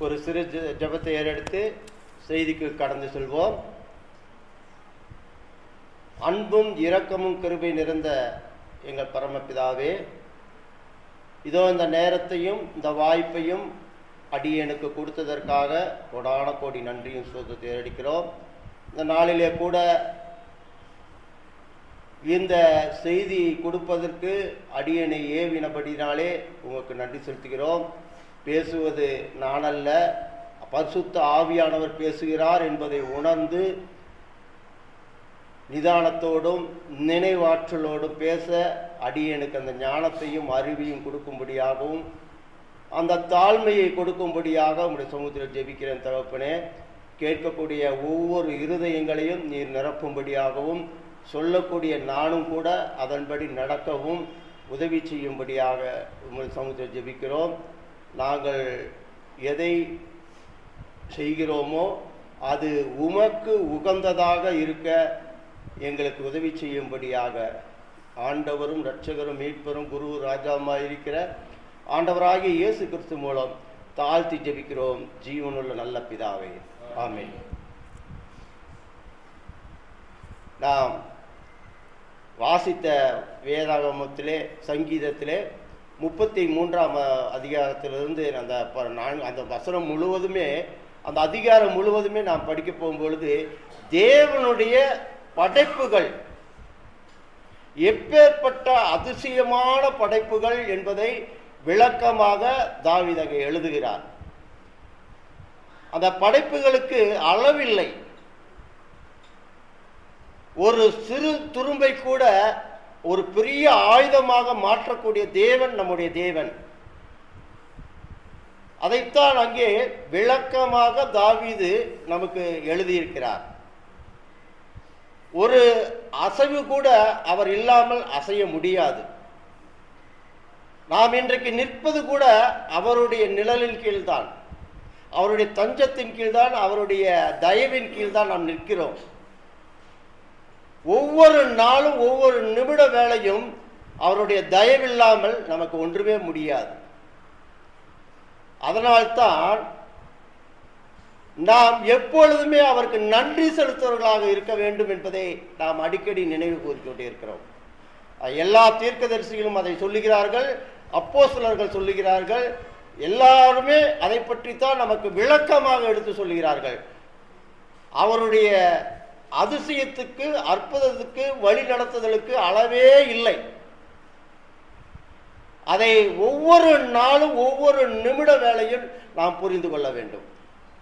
ஒரு சிறு ஜெபத்தை ஏறெடுத்து செய்திக்கு கடந்து செல்வோம். அன்பும் இரக்கமும் கிருபை நிறைந்த எங்கள் பரமபிதாவே, இதோ இந்த நேரத்தையும் இந்த வாய்ப்பையும் அடியேனுக்கு கொடுத்ததற்காக கொடான கோடி நன்றியும் ஸ்தோத்திரத்தை ஏறெடுக்கிறோம். இந்த நாளிலே கூட இந்த செய்தி கொடுப்பதற்கு அடியேனை ஏவினபடினாலே உங்களுக்கு நன்றி செலுத்துகிறோம். பேசுவது நானல்ல, பரிசுத்த ஆவியானவர் பேசுகிறார் என்பதை உணர்ந்து நிதானத்தோடும் நினைவாற்றலோடும் பேச அடியேனுக்கு அந்த ஞானத்தையும் அறிவையும் கொடுக்கும்படியாகவும் அந்த தாழ்மையை கொடுக்கும்படியாக உங்களுடைய சமூகத்தில் ஜெபிக்கிறேன் தகப்பனே. கேட்கக்கூடிய ஒவ்வொரு இருதயங்களையும் நீர் நிரப்பும்படியாகவும் சொல்லக்கூடிய நானும் கூட அதன்படி நடக்கவும் உதவி செய்யும்படியாக உங்களுடைய சமூகத்தில் ஜெபிக்கிறோம். நாங்கள் எதை செய்கிறோமோ அது உமக்கு உகந்ததாக இருக்க எங்களுக்கு உதவி செய்யும்படியாக ஆண்டவரும் இரட்சகரும் மீட்பரும் குரு ராஜாவுமாய் இருக்கிற ஆண்டவராகிய இயேசு கிறிஸ்து மூலம் தாழ்த்தி ஜெபிக்கிறோம் ஜீவனுள்ள நல்ல பிதாவே, ஆமென். நாம் வாசித்த வேதாகமத்திலே சங்கீதத்திலே 33ஆம் அதிகாரத்திலிருந்து அந்த வசனம் முழுவதுமே, அந்த அதிகாரம் முழுவதுமே நாம் படிக்க போகும்பொழுது தேவனுடைய படைப்புகள் எப்பேற்பட்ட அதிசயமான படைப்புகள் என்பதை விளக்கமாக தாவீது அங்கே எழுதுகிறார். அந்த படைப்புகளுக்கு அளவில்லை. ஒரு சிறு துரும்பை கூட ஒரு பெரிய ஆயுதமாக மாற்றக்கூடிய தேவன் நம்முடைய தேவன். அதைத்தான் அங்கே விளக்கமாக தாவீது நமக்கு எழுதியிருக்கிறார். ஒரு அசைவு கூட அவர் இல்லாமல் அசைய முடியாது. நாம் இன்றைக்கு நிற்பது கூட அவருடைய நிழலின் கீழ்தான், அவருடைய தஞ்சத்தின் கீழ்தான், அவருடைய தயவின் கீழ்தான் நாம் நிற்கிறோம். ஒவ்வொரு நாளும் ஒவ்வொரு நிமிட வேளையும் அவருடைய தயவில்லாமல் நமக்கு ஒன்றுமே முடியாது. அதனால்தான் நாம் எப்பொழுதுமே அவருக்கு நன்றி செலுத்துவர்களாக இருக்க வேண்டும் என்பதை நாம் அடிக்கடி நினைவு கூறிக்கொண்டே இருக்கிறோம். எல்லா தீர்க்கதரிசிகளும் அதை சொல்லுகிறார்கள், அப்போஸ்தலர்கள் சொல்லுகிறார்கள், எல்லாருமே அதை பற்றித்தான் நமக்கு விளக்கமாக எடுத்து சொல்லுகிறார்கள். அவருடைய அதிசயத்துக்கு, அற்புதத்துக்கு, வழி நடத்துதலுக்கு அளவே இல்லை. அதை ஒவ்வொரு நாளும் ஒவ்வொரு நிமிட வேளையும் நாம் புரிந்து கொள்ள வேண்டும்.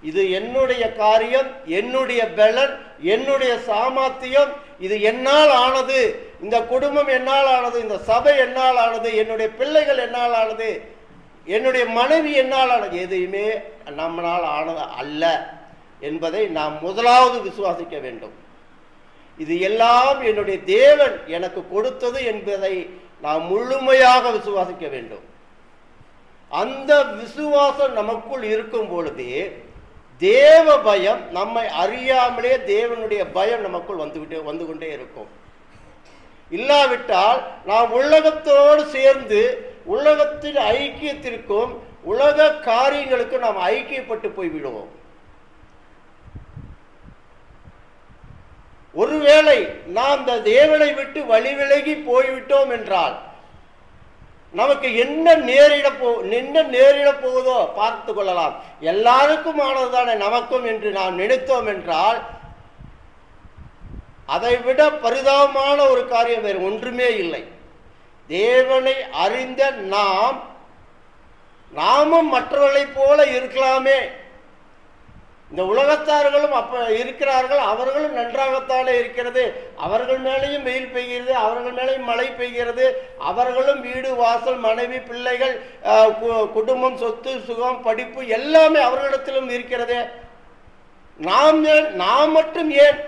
இது என்னுடைய காரியம், என்னுடைய பலன், என்னுடைய சாமர்த்தியம், இது என்னால் ஆனது, இந்த குடும்பம் என்னால் ஆனது, இந்த சபை என்னால் ஆனது, என்னுடைய பிள்ளைகள் என்னால் ஆனது, என்னுடைய மனைவி என்னால் ஆனது, எதையுமே நம்மளால் ஆனது அல்ல என்பதை நாம் முதலாவது விசுவாசிக்க வேண்டும். இது எல்லாம் என்னுடைய தேவன் எனக்கு கொடுத்தது என்பதை நாம் முழுமையாக விசுவாசிக்க வேண்டும். அந்த விசுவாசம் நமக்குள் இருக்கும் பொழுது தேவ பயம், நம்மை அறியாமலே தேவனுடைய பயம் நமக்குள் வந்து கொண்டே இருக்கும். இல்லாவிட்டால் நாம் உலகத்தோடு சேர்ந்து உலகத்தின் ஐக்கியத்திற்கும் உலக காரியங்களுக்கும் நாம் ஐக்கியப்பட்டு போய்விடுவோம். ஒருவேளை நாம் இந்த தேவனை விட்டு வழி விலகி போய்விட்டோம் என்றால் நமக்கு என்ன நேரிட போகுதோ பார்த்து கொள்ளலாம். எல்லாருக்கும் ஆனதுதானே நமக்கும் என்று நாம் நினைத்தோம் என்றால் அதை விட பரிதாபமான ஒரு காரியம் வேறு ஒன்றுமே இல்லை. தேவனை அறிந்த நாமும் மற்றவர்களைப் போல இருக்கலாமே. இந்த உலகத்தார்களும் அப்ப இருக்கிறார்கள், அவர்களும் நன்றாகத்தானே இருக்கிறது, அவர்கள் மேலேயும் வெயில் பெய்கிறது, அவர்கள் மேலேயும் மழை பெய்கிறது, அவர்களும் வீடு வாசல் மனைவி பிள்ளைகள் குடும்பம் சொத்து சுகம் படிப்பு எல்லாமே அவர்களிடத்திலும் இருக்கிறது. நாம் மட்டும் ஏன்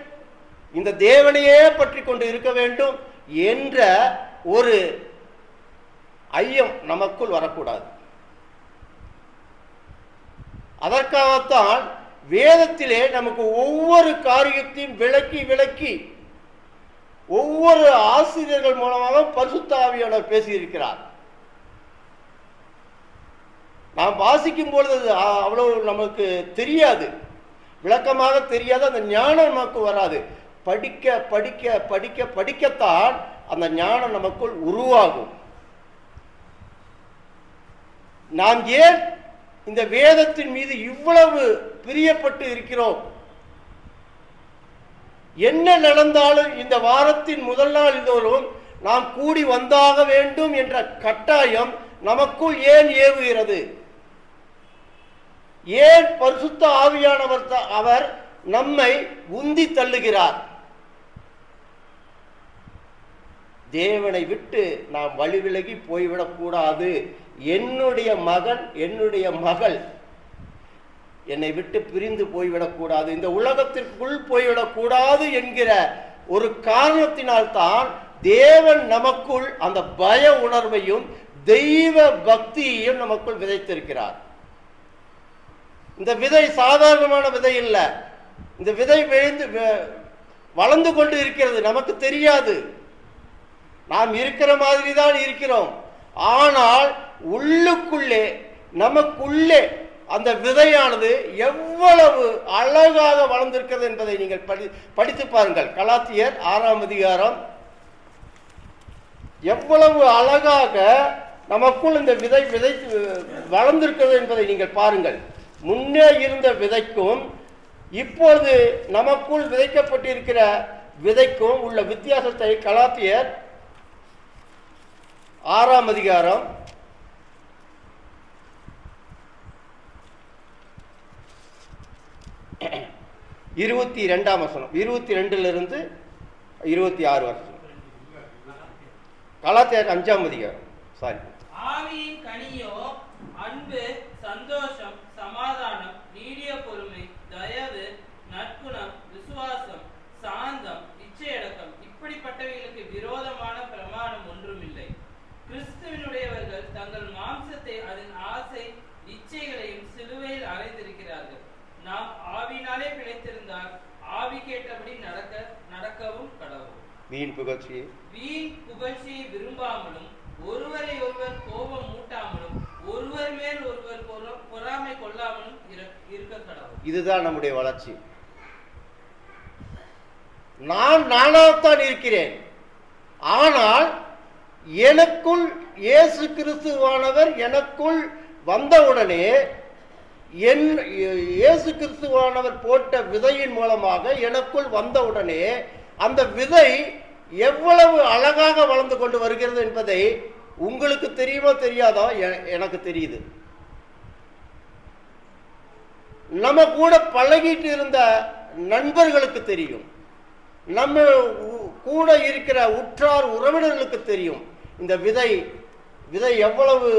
இந்த தேவனையே பற்றி கொண்டு இருக்க வேண்டும் என்ற ஒரு ஐயம் நமக்குள் வரக்கூடாது. அதற்காகத்தான் வேதத்திலே நமக்கு ஒவ்வொரு காரியத்தையும் விளக்கி ஒவ்வொரு ஆசிரியர்கள் மூலமாக பரிசுத்த ஆவியானவர் பேசியிருக்கிறார். நாம் வாசிக்கும் பொழுது அது அவ்வளோ நமக்கு தெரியாது, விளக்கமாக தெரியாது, அந்த ஞானம் நமக்கு வராது. படிக்க படிக்க படிக்க படிக்கத்தான் அந்த ஞானம் நமக்குள் உருவாகும். நாம் ஏன் இந்த வேதத்தின் மீது இவ்வளவு பிரியப்பட்டு இருக்கிறோம்? என்ன நடந்தாலும் இந்த வாரத்தின் முதல் நாள் தோறும் நாம் கூடி வந்தாக வேண்டும் என்ற கட்டாயம் நமக்குள் ஏன் ஏவுகிறது? ஏன் பரிசுத்த ஆவியானவர் அவர் நம்மை உந்தி தள்ளுகிறார்? தேவனை விட்டு நாம் வழி விலகி போய்விடக் கூடாது. என்னுடைய மகன் என்னுடைய மகள் என்னை விட்டு பிரிந்து போய்விடக்கூடாது, இந்த உலகத்திற்குள் போய்விடக்கூடாது என்கிற ஒரு காரணத்தினால்தான் தேவன் நமக்குள் அந்த பய உணர்வையும் தெய்வ பக்தியையும் நமக்குள் விதைத்திருக்கிறார். இந்த விதை சாதாரணமான விதை இல்லை. இந்த விதை வளர்ந்து கொண்டு இருக்கிறது, நமக்கு தெரியாது. நாம் இருக்கிற மாதிரி தான் இருக்கிறோம். ஆனால் உள்ளுக்குள்ளே நமக்குள்ளே அந்த விதையானது எவ்வளவு அழகாக வளர்ந்திருக்கிறது என்பதை நீங்கள் படித்து பாருங்கள். கலாத்தியர் 6ஆம் அதிகாரம் எவ்வளவு அழகாக நமக்குள் இந்த விதை வளர்ந்திருக்கிறது என்பதை நீங்கள் பாருங்கள். முன்னே இருந்த விதைக்கும் இப்பொழுது நமக்குள் விதைக்கப்பட்டிருக்கிற விதைக்கும் உள்ள வித்தியாசத்தை கலாத்தியர் 6ஆம் அதிகாரம் 22ஆம் வசனம், 22லிருந்து 26 வசனம். கலாத்தியர் 5ஆம் அதிகாரம். ஆவியின் கனியோ அன்பு, சந்தோஷம், சமாதானம், நீடிய பொறுமை, தயவு, நற்குணம், விசுவாசம், சாந்தம், இச்சையடக்கம். இப்படிப்பட்டவைகளுக்கு விரோதமான பிரமாணம் ஒன்றுமில்லை. கிறிஸ்துவினுடையவர்கள் தங்கள் மாம்சத்தை அதன் ஆசை இச்சைகளையும் சிலுவையில் அறைந்திருக்கிறார்கள். நாம் ஆவினாலே பிழைத்திருந்தால் ஆவி கேட்டபடி நடக்கவும் கடவும். வீண் புகழ்ச்சியை விரும்பாமலும் ஒருவரை ஒருவர் கோபம் மூட்டாமலும் ஒருவர் மேல் ஒருவர் பொறாமை கொள்ளாமலும் இருக்க கடவும். இதுதான் நம்முடைய வளர்ச்சி. நானாகத்தான் இருக்கிறேன், ஆனால் எனக்குள் இயேசு கிறிஸ்துவானவர் எனக்குள் வந்தவுடனே இயேசு கிறிஸ்துவானவர் போட்ட விதையின் மூலமாக எனக்குள் வந்தவுடனே அந்த விதை எவ்வளவு அழகாக வளர்ந்து கொண்டு வருகிறது என்பதை உங்களுக்கு தெரியுமோ தெரியாதோ, எனக்கு தெரியுது. நம்ம கூட பழகிட்டு இருந்த நண்பர்களுக்கு தெரியும், நம்ம கூட இருக்கிற உற்றார் உறவினர்களுக்கு தெரியும் இந்த விதை எவ்வளவு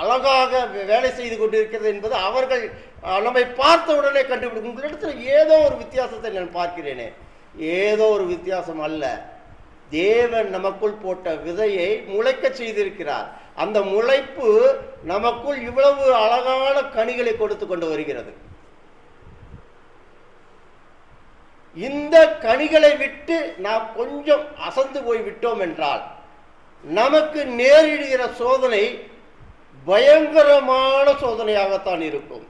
அழகாக வேலை செய்து கொண்டிருக்கிறது என்பது அவர்கள் நம்மை பார்த்த உடனே கண்டுபிடிக்கும். உங்களிடத்துல ஏதோ ஒரு வித்தியாசத்தை நான் பார்க்கிறேனே, ஏதோ ஒரு வித்தியாசம் அல்ல, தேவன் நமக்குள் போட்ட விதையை முளைக்க செய்திருக்கிறார். அந்த முளைப்பு நமக்குள் இவ்வளவு அழகான கனிகளை கொடுத்து கொண்டு வருகிறது. இந்த கனிகளை விட்டு நாம் கொஞ்சம் அசந்து போய் விட்டோம் என்றால் நமக்கு நேரிடுகிற சோதனை பயங்கரமான சோதனையாகத்தான் இருக்கும்.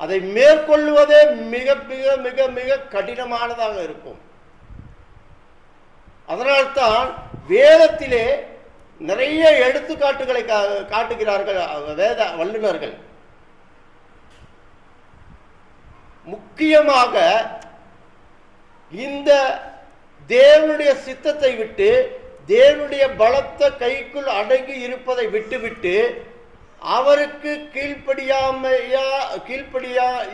அதை மேற்கொள்வதே மிக மிக மிக மிக கடினமானதாக இருக்கும். அதனால்தான் வேதத்திலே நிறைய எடுத்துக்காட்டுகளை காட்டுகிறார்கள் வேத வல்லுநர்கள். முக்கியமாக இந்த தேவனுடைய சித்தத்தை விட்டு தேவனுடைய பலத்த கைக்குள் அடங்கி இருப்பதை விட்டுவிட்டு அவருக்கு கீழ்ப்படியா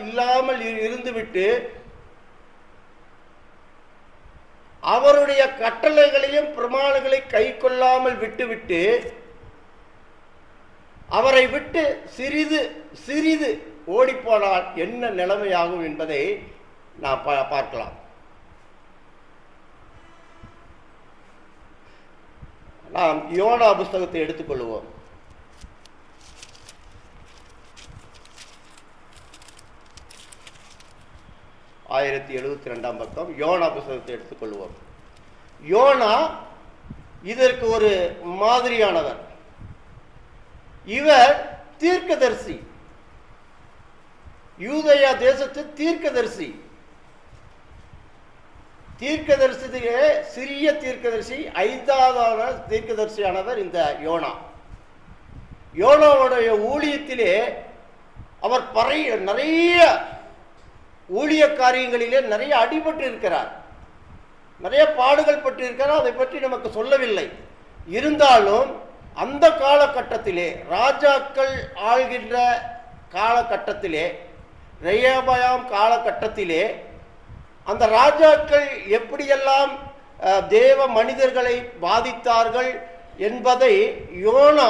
இல்லாமல் இருந்துவிட்டு அவருடைய கட்டளைகளையும் பிரமாணங்களை கை கொள்ளாமல் விட்டுவிட்டு அவரை விட்டு சிறிது சிறிது ஓடிப்போனால் என்ன நிலைமையாகும் என்பதை நாம் பார்க்கலாம். நாம் யோனா புஸ்தகத்தை எடுத்துக்கொள்வோம். ஆயிரத்தி 72ஆம் பக்கம் யோனா புஸ்தகத்தை எடுத்துக்கொள்வோம். யோனா இதற்கு ஒரு மாதிரியானவர். இவர் தீர்க்கதரிசி, யூதேயா தேசத்து தீர்க்கதரிசி. தீர்க்கதரிசியே சிறிய தீர்க்கதரிசி, 5வது தீர்க்கதரிசியானவர் இந்த யோனா. யோனாவுடைய ஊழியத்திலே அவர் நிறைய ஊழிய காரியங்களிலே நிறைய அடிபட்டு இருக்கிறார், நிறைய பாடுகள் பட்டு இருக்கிறார். அதை பற்றி நமக்கு சொல்லவில்லை. இருந்தாலும் அந்த காலகட்டத்திலே, ராஜாக்கள் ஆள்கின்ற காலகட்டத்திலே, ரெயாபயாம் காலகட்டத்திலே, அந்த ராஜாக்கள் எப்படியெல்லாம் தேவ மனிதர்களை பாதித்தார்கள் என்பதை யோனா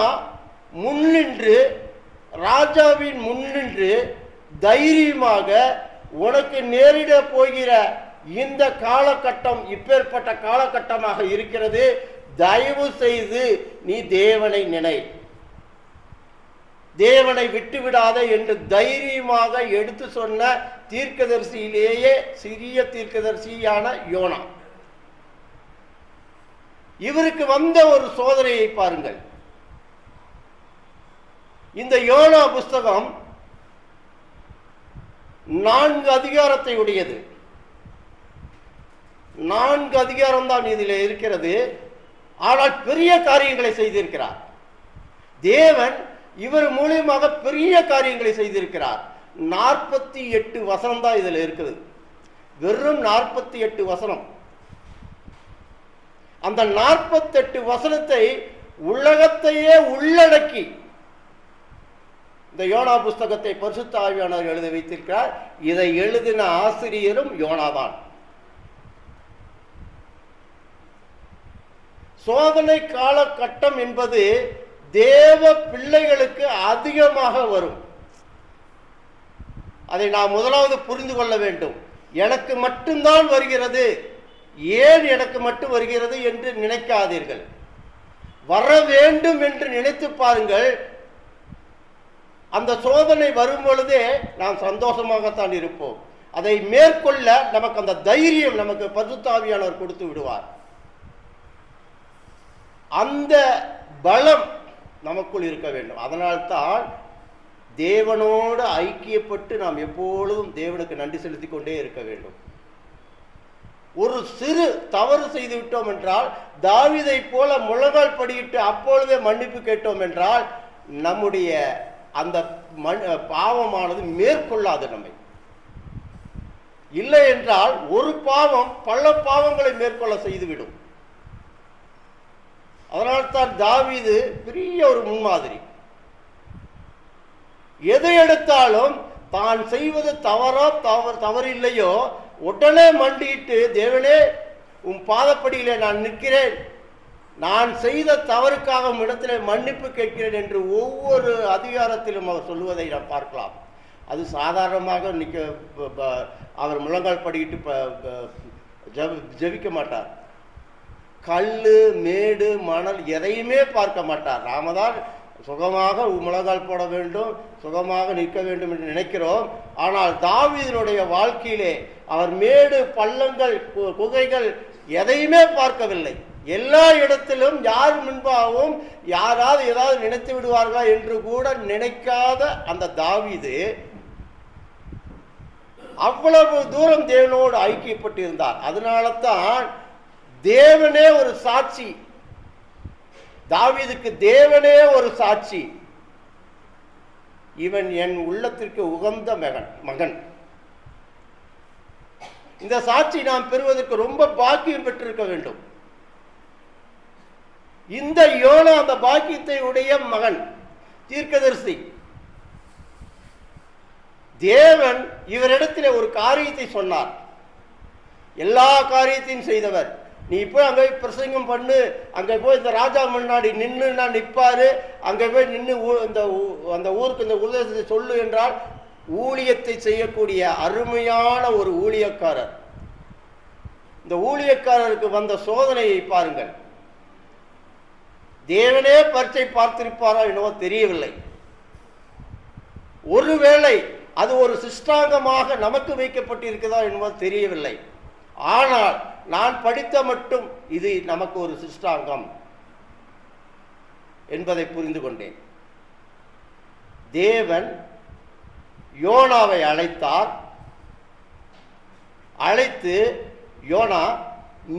முன்னின்று, ராஜாவின் முன்னின்று தைரியமாக, உனக்கு நேரிட போகிற இந்த காலகட்டம் இப்பேற்பட்ட காலகட்டமாக இருக்கிறது, தயவு செய்து நீ தேவனை நினை, தேவனை விட்டுவிடாத என்று தைரியமாக எடுத்து சொன்ன தீர்க்கதரிசியிலேயே சிறிய தீர்க்கதரிசியான யோனா. இவருக்கு வந்த ஒரு சோதனையை பாருங்கள். இந்த யோனா புஸ்தகம் 4 அதிகாரத்தை உடையது. 4 அதிகாரம் தான் இதில் இருக்கிறது. ஆனால் பெரிய காரியங்களை செய்திருக்கிறார் தேவன். இவர் மூலியமாக பெரிய காரியங்களை செய்திருக்கிறார். 48 வசனம் தான் இதில் இருக்குது, வெறும் 48 வசனம். அந்த 48 வசனத்தை உலகத்தையே உள்ளடக்கி இந்த யோனா புஸ்தகத்தை பரிசுத்த ஆவியானவர் எழுத வைத்திருக்கிறார். இதை எழுதின ஆசிரியரும் யோனாதான். சோதனை காலகட்டம் என்பது தேவ பிள்ளைகளுக்கு அதிகமாக வரும். அதை நாம் முதலாவது புரிந்து கொள்ள வேண்டும். எனக்கு மட்டும்தான் வருகிறது, ஏன் எனக்கு மட்டும் வருகிறது என்று நினைக்காதீர்கள். வர வேண்டும் என்று நினைத்து பாருங்கள். அந்த சோதனை வரும் பொழுதே நாம் சந்தோஷமாகத்தான் இருப்போம். அதை மேற்கொள்ள நமக்கு அந்த தைரியம் நமக்கு பரிசுத்த ஆவியானவர் கொடுத்து விடுவார். அந்த பலம் நமக்குள் இருக்க வேண்டும். அதனால்தான் தேவனோடு ஐக்கியப்பட்டு நாம் எப்பொழுதும் தேவனுக்கு நன்றி செலுத்திக் கொண்டே இருக்க வேண்டும். ஒரு சிறு தவறு செய்து விட்டோம் என்றால், தாவீதை போல முழங்கால் படியிட்டு அப்பொழுதே மன்னிப்பு கேட்டோம் என்றால், நம்முடைய அந்த பாவமானது மேற்கொள்ளாது நம்மை. இல்லை என்றால் ஒரு பாவம் பல பாவங்களை மேற்கொள்ள செய்துவிடும். அதனால்தான் தாவீது பெரிய ஒரு முன்மாதிரி. எதை எடுத்தாலும் தான் செய்வது தவறில்லையோ உடனே மண்டியிட்டு, தேவனே உன் பாதப்படியிலே நான் நிற்கிறேன், நான் செய்த தவறுக்காக இடத்திலே மன்னிப்பு கேட்கிறேன் என்று ஒவ்வொரு அதிகாரத்திலும் அவர் சொல்லுவதை நாம் பார்க்கலாம். அது சாதாரணமாக அவர் முழங்கால் படிக்கிட்டு ஜெபிக்க மாட்டார். கல், மேடு, மணல் எதையுமே பார்க்க மாட்டார். நாம தான் சுகமாக முழங்கால் போட வேண்டும், சுகமாக நிற்க வேண்டும் என்று நினைக்கிறோம். ஆனால் தாவீதினுடைய வாழ்க்கையிலே அவர் மேடு, பள்ளங்கள், குகைகள் எதையுமே பார்க்கவில்லை. எல்லா இடத்திலும் யார் முன்பாகவும் யாராவது ஏதாவது நினைத்து விடுவார்களா என்று கூட நினைக்காத அந்த தாவீது அவ்வளவு தூரம் தேவனோடு ஐக்கியப்பட்டு இருந்தார். அதனால தான் தேவனே ஒரு சாட்சி, தாவீதுக்கு தேவனே ஒரு சாட்சி, இவன் என் உள்ளத்திற்கு உகந்த மகன். இந்த சாட்சி நாம் பெறுவதற்கு ரொம்ப பாக்கியம் பெற்றிருக்க வேண்டும். இந்த யோனா அந்த பாக்கியத்தை உடைய மகன், தீர்க்கதரிசி. தேவன் இவரிடத்திலே ஒரு காரியத்தை சொன்னார். எல்லா காரியத்தையும் செய்தவர். நீ போய் அங்கே போய் பிரசங்கம் பண்ணு, அங்கே போய் இந்த ராஜா முன்னாடி நின்று நான் நிற்பாரு, அங்கே போய் நின்று அந்த ஊருக்கு இந்த உபதேசத்தை சொல்லு என்றால், ஊழியத்தை செய்யக்கூடிய அருமையான ஒரு ஊழியக்காரர். இந்த ஊழியக்காரருக்கு வந்த சோதனையை பாருங்கள். தேவனே பரீட்சை பார்த்திருப்பாரோ என்னவோ தெரியவில்லை. ஒருவேளை அது ஒரு சிஷ்டாங்கமாக நமக்கு வைக்கப்பட்டிருக்கிறதா என்னவோ தெரியவில்லை. ஆனால் நான் படித்த மட்டும் இது நமக்கு ஒரு சிஷ்டாங்கம் என்பதை புரிந்து கொண்டேன். தேவன் யோனாவை அழைத்தார். அழைத்து, யோனா,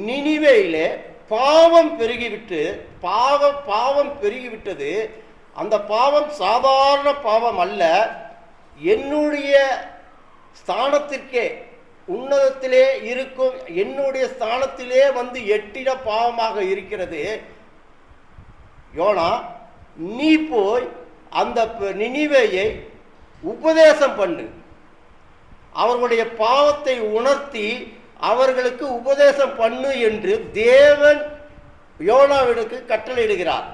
நினிவேயிலே பாவம் பெருகிவிட்டது. அந்த பாவம் சாதாரண பாவம் அல்ல, என்னுடைய ஸ்தானத்திற்கே, உன்னதத்திலே இருக்கும் என்னுடைய ஸ்தானத்திலே வந்து எட்டின பாவமாக இருக்கிறது. யோனா, நீ போய் அந்த நினிவேயை உபதேசம் பண்ணு, அவர்களுடைய பாவத்தை உணர்த்தி அவர்களுக்கு உபதேசம் பண்ணு என்று தேவன் யோனாவிற்கு கட்டளையிடுகிறார்.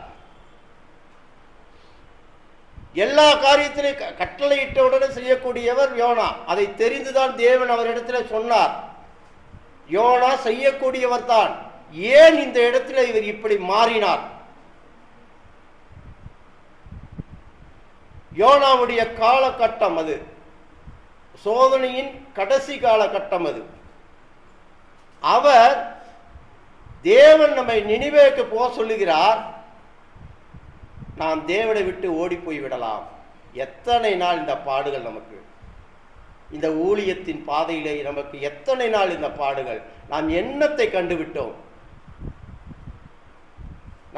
எல்லா காரியத்திலையும் கட்டளையிட்டவுடனே செய்யக்கூடியவர் யோனா. அதை தெரிந்துதான் தேவன் அவரிடத்தில் சொன்னார், யோனா செய்யக்கூடியவர் தான், ஏன் இந்த இடத்துல இவர் இப்படி மாறினார்? யோனாவுடைய காலகட்டம் அது, சோதனையின் கடைசி காலகட்டம் அது. அவர், தேவன் நம்மை நினிவேக்கு போக சொல்லுகிறார், நாம் தேவனை விட்டு ஓடி போய் விடலாம். எத்தனை நாள் இந்த பாடுகள் நமக்கு, இந்த ஊழியத்தின் பாதையிலே நமக்கு எத்தனை நாள் இந்த பாடுகள்? நாம் என்னத்தை கண்டுவிட்டோம்?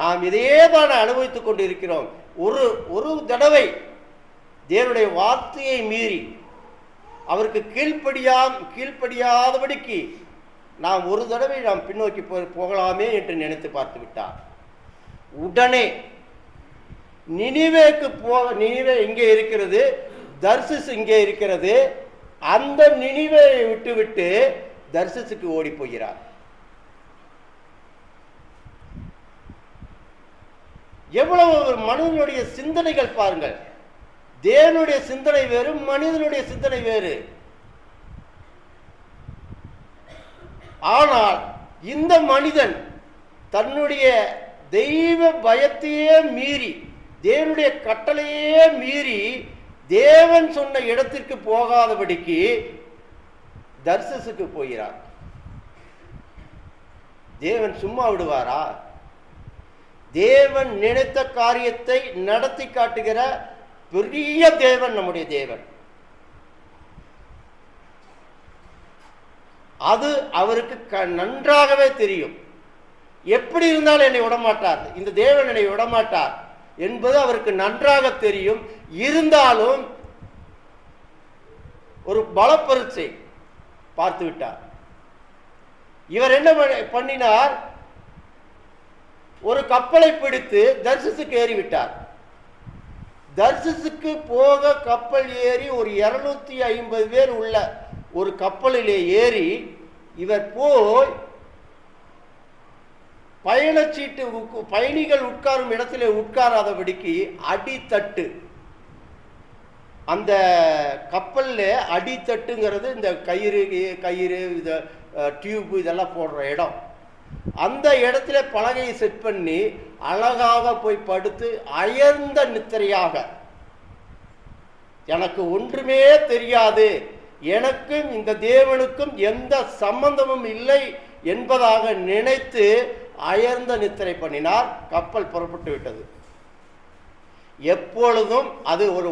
நாம் இதையே தான் அனுபவித்துக் கொண்டு இருக்கிறோம். ஒரு தடவை தேவனுடைய வார்த்தையை மீறி அவருக்கு கீழ்ப்படியாதபடிக்கு நாம் ஒரு தடவை நாம் பின்னோக்கி போகலாமே என்று நினைத்து பார்த்து விட்டார். உடனே நினிவேக்கு நினிவே இங்கே இருக்கிறது, தர்சிஸ் இங்கே இருக்கிறது, அந்த நினிவேயை விட்டுவிட்டு தர்சிஸுக்கு ஓடி போகிறார். எவ்வளவு மனிதனுடைய சிந்தனைகள் பாருங்கள். தேவனுடைய சிந்தனை வேறு, மனிதனுடைய சிந்தனை வேறு. ஆனால் இந்த மனிதன் தன்னுடைய தெய்வ பயத்தையே மீறி, தேவனுடைய கட்டளையே மீறி, தேவன் சொன்ன இடத்திற்கு போகாதபடிக்கு தர்சிஸுக்கு போகிறார். தேவன் சும்மா விடுவாரா? தேவன் நினைத்த காரியத்தை நடத்தி காட்டுகிற பெரிய தேவன் நம்முடைய தேவன். அது அவருக்கு நன்றாகவே தெரியும். எப்படி இருந்தாலும் என்னை விடமாட்டார், இந்த தேவன் என்னை விடமாட்டார் என்பது அவருக்கு நன்றாக தெரியும். இருந்தாலும் ஒரு பலப்பரீட்சை பார்த்து விட்டார். இவர் என்ன பண்ணினார்? ஒரு கப்பலை பிடித்து தர்சிஸுக்கு ஏறிவிட்டார். தர்சிஸுக்கு போக கப்பல் ஏறி ஒரு 250 பேர் உள்ள ஒரு கப்பலிலே ஏறி இவர் போய் பயணச்சீட்டு பயணிகள் உட்காரும் இடத்திலே உட்காராதபடிக்கு அடித்தட்டு, அந்த கப்பலில் அடித்தட்டுங்கிறது இந்த கயிறு இந்த டியூப் இதெல்லாம் போடுற இடம். அந்த இடத்துல பலகையை செட் பண்ணி அழகாக போய் படுத்து அயர்ந்த நித்திரையாக, எனக்கு ஒன்றுமே தெரியாது, எனக்கும் இந்த தேவனுக்கும் எந்த சம்பந்தமும் இல்லை என்பதாக நினைத்து அயர்ந்த நித்திரை பண்ணினார். கப்பல் புறப்பட்டு விட்டது. எப்பொழுதும் அது ஒரு